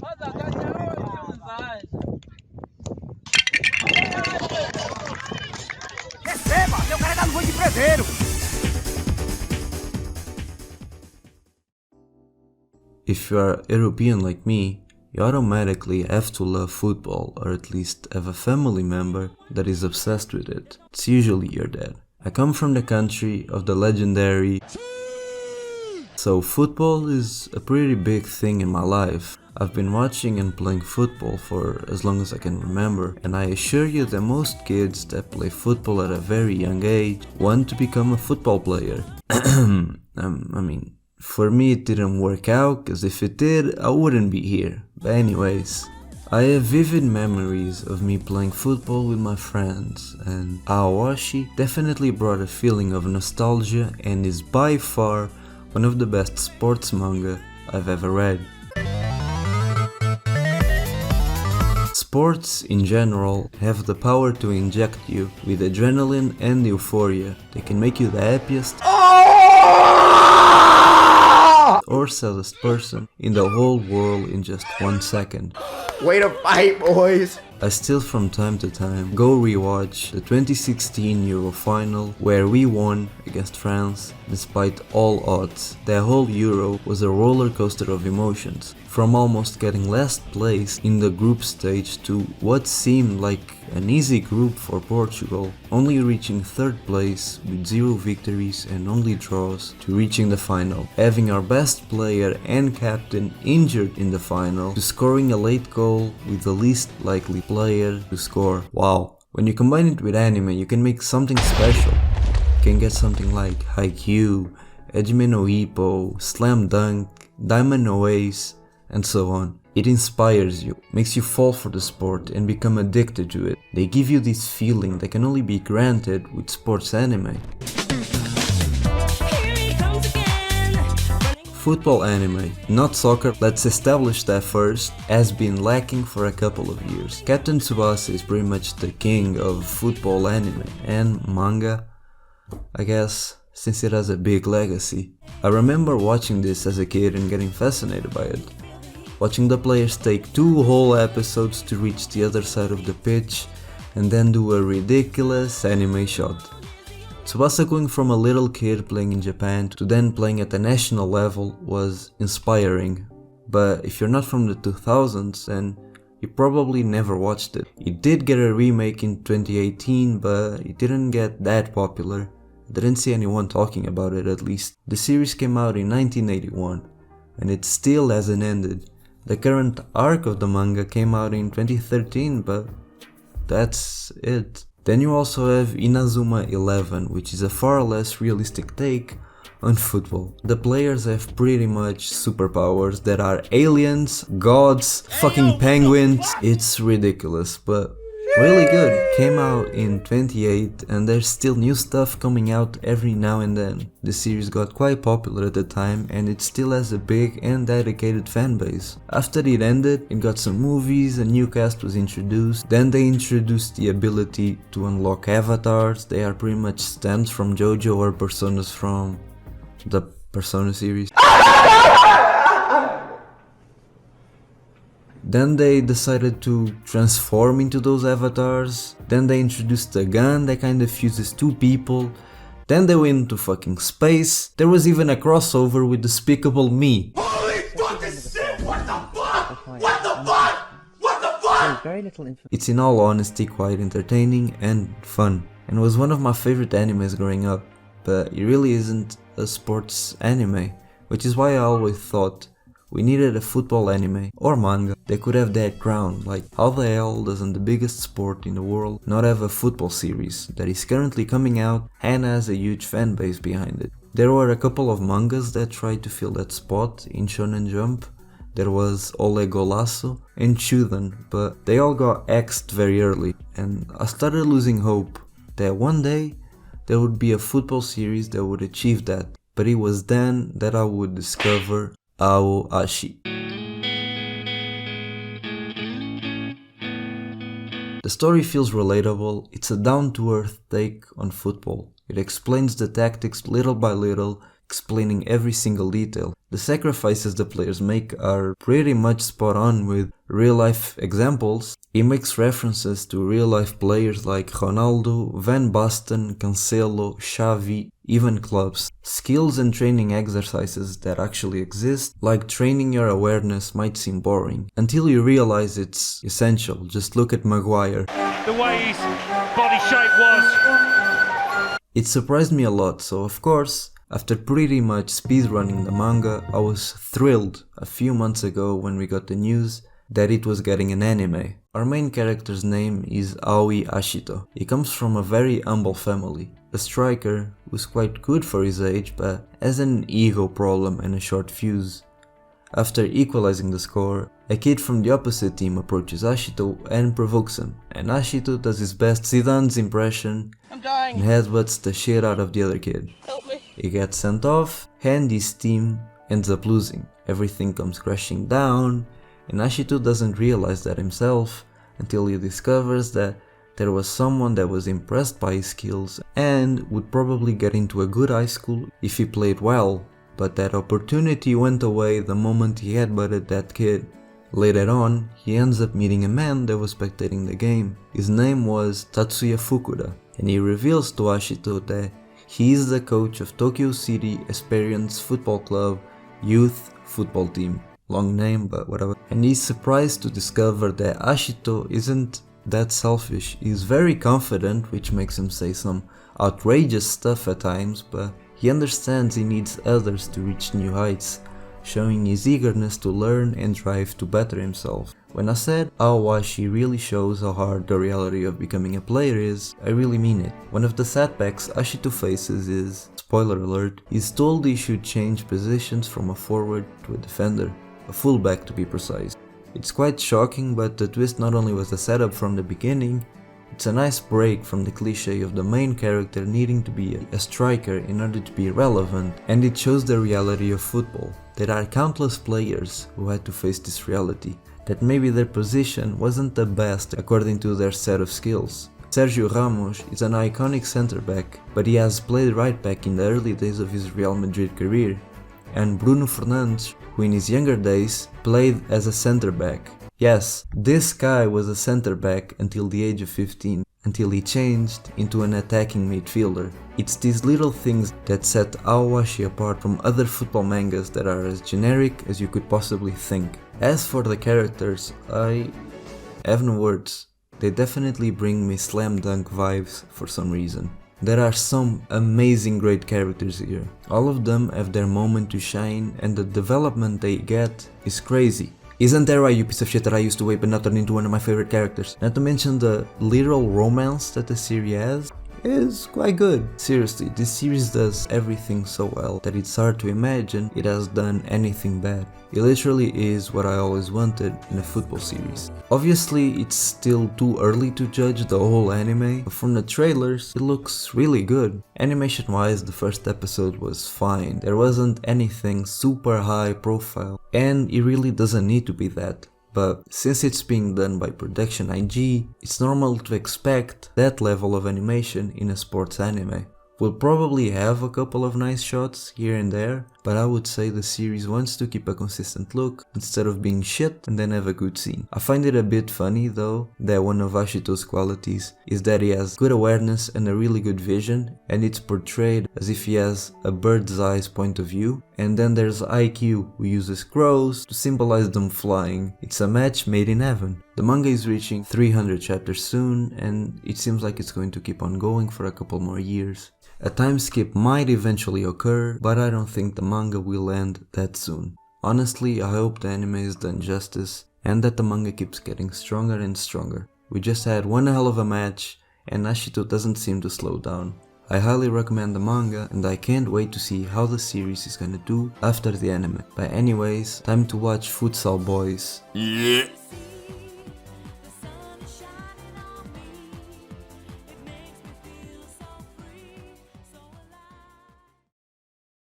Receba, seu 𝓾𝓲𝓭𝓮𝓭. If you are European like me, you automatically have to love football, or at least have a family member that is obsessed with it. It's usually your dad. I come from the country of the legendary, so football is a pretty big thing in my life. I've been watching and playing football for as long as I can remember, and I assure you that most kids that play football at a very young age want to become a football player. For me it didn't work out, cause if it did, I wouldn't be here. But anyways, I have vivid memories of me playing football with my friends, and Aoashi definitely brought a feeling of nostalgia and is by far one of the best sports manga I've ever read. Sports in general have the power to inject you with adrenaline and euphoria. They can make you the happiest or saddest person in the whole world in just 1 second. Way to fight, boys! I still from time to time go rewatch the 2016 Euro final where we won against France despite all odds. The whole Euro was a roller coaster of emotions, from almost getting last place in the group stage to what seemed like an easy group for Portugal, only reaching 3rd place with 0 victories and only draws to reaching the final, having our best player and captain injured in the final, to scoring a late goal with the least likely player to score. Wow, when you combine it with anime you can make something special. You can get something like Haikyuu, Hajime no Ippo, Slam Dunk, Diamond no Ace, and so on. It inspires you, makes you fall for the sport and become addicted to it. They give you this feeling that can only be granted with sports anime. Football anime, not soccer, let's establish that first, has been lacking for a couple of years. Captain Tsubasa is pretty much the king of football anime and manga, I guess, since it has a big legacy. I remember watching this as a kid and getting fascinated by it. Watching the players take 2 whole episodes to reach the other side of the pitch and then do a ridiculous anime shot. Tsubasa going from a little kid playing in Japan to then playing at the national level was inspiring, but if you're not from the 2000s then you probably never watched it. It did get a remake in 2018, but it didn't get that popular. I didn't see anyone talking about it, at least. The series came out in 1981 and it still hasn't ended. The current arc of the manga came out in 2013, but that's it. Then you also have Inazuma 11, which is a far less realistic take on football. The players have pretty much superpowers that are aliens, gods, fucking penguins. It's ridiculous, but really good. Came out in 28 and there's still new stuff coming out every now and then. The series got quite popular at the time and it still has a big and dedicated fan base. After it ended, it got some movies, a new cast was introduced, then they introduced the ability to unlock avatars. They are pretty much stands from JoJo or personas from the Persona series. Then they decided to transform into those avatars. Then they introduced a gun that kind of fuses 2 people. Then they went to fucking space. There was even a crossover with Despicable Me. Holy fucking shit! What the fuck? What the fuck? What the fuck? It's in all honesty quite entertaining and fun, and was one of my favorite animes growing up, but it really isn't a sports anime, which is why I always thought we needed a football anime or manga that could have that crown. Like, how the hell doesn't the biggest sport in the world not have a football series that is currently coming out and has a huge fan base behind it? There were a couple of mangas that tried to fill that spot in Shonen Jump. There was Ole Golasso and Shuden, but they all got axed very early, and I started losing hope that one day there would be a football series that would achieve that. But it was then that I would discover Ao Ashi. The story feels relatable. It's a down-to-earth take on football. It explains the tactics little by little, explaining every single detail. The sacrifices the players make are pretty much spot on with real life examples. He makes references to real life players like Ronaldo, Van Basten, Cancelo, Xavi, even clubs. Skills and training exercises that actually exist, like training your awareness, might seem boring, until you realize it's essential. Just look at Maguire. The way his body shape was. It surprised me a lot, so of course, after pretty much speedrunning the manga, I was thrilled a few months ago when we got the news that it was getting an anime. Our main character's name is Aoashi. He comes from a very humble family, a striker who's quite good for his age but has an ego problem and a short fuse. After equalizing the score, a kid from the opposite team approaches Ashito and provokes him, and Ashito does his best Zidane's impression and headbutts the shit out of the other kid. Help me. He gets sent off, and his team ends up losing. Everything comes crashing down, and Ashito doesn't realize that himself until he discovers that there was someone that was impressed by his skills and would probably get into a good high school if he played well, but that opportunity went away the moment he headbutted that kid. Later on, he ends up meeting a man that was spectating the game. His name was Tatsuya Fukuda, and he reveals to Ashito that he is the coach of Tokyo City Esperance Football Club youth football team. Long name, but whatever. And he's surprised to discover that Ashito isn't that selfish. He's very confident, which makes him say some outrageous stuff at times, but he understands he needs others to reach new heights, showing his eagerness to learn and drive to better himself. When I said Aoashi really shows how hard the reality of becoming a player is, I really mean it. One of the setbacks Ashito faces is, spoiler alert, he's told he should change positions from a forward to a defender, a fullback to be precise. It's quite shocking, but the twist not only was the setup from the beginning, it's a nice break from the cliche of the main character needing to be a striker in order to be relevant, and it shows the reality of football. There are countless players who had to face this reality, that maybe their position wasn't the best according to their set of skills. Sergio Ramos is an iconic centre-back, but he has played right-back in the early days of his Real Madrid career, and Bruno Fernandes, who in his younger days played as a centre-back. Yes, this guy was a centre-back until the age of 15, until he changed into an attacking midfielder. It's these little things that set Aoashi apart from other football mangas that are as generic as you could possibly think. As for the characters, I have no words. They definitely bring me slam dunk vibes for some reason. There are some amazing great characters here. All of them have their moment to shine, and the development they get is crazy. Isn't that right, you piece of shit that I used to wait but not turn into one of my favorite characters? Not to mention the literal romance that the series has is quite good. Seriously, this series does everything so well that it's hard to imagine it has done anything bad. It literally is what I always wanted in a football series. Obviously, it's still too early to judge the whole anime, but from the trailers, it looks really good. Animation wise, the first episode was fine. There wasn't anything super high profile, and it really doesn't need to be that. But since it's being done by Production IG, it's normal to expect that level of animation in a sports anime. We'll probably have a couple of nice shots here and there, but I would say the series wants to keep a consistent look instead of being shit and then have a good scene. I find it a bit funny though that one of Ashito's qualities is that he has good awareness and a really good vision, and it's portrayed as if he has a bird's eye point of view. And then there's IQ, who uses crows to symbolize them flying. It's a match made in heaven. The manga is reaching 300 chapters soon, and it seems like it's going to keep on going for a couple more years. A time skip might eventually occur, but I don't think the manga will end that soon. Honestly, I hope the anime is done justice and that the manga keeps getting stronger and stronger. We just had one hell of a match, and Ashito doesn't seem to slow down. I highly recommend the manga, and I can't wait to see how the series is gonna do after the anime. But anyways, time to watch Futsal Boys. Yeah.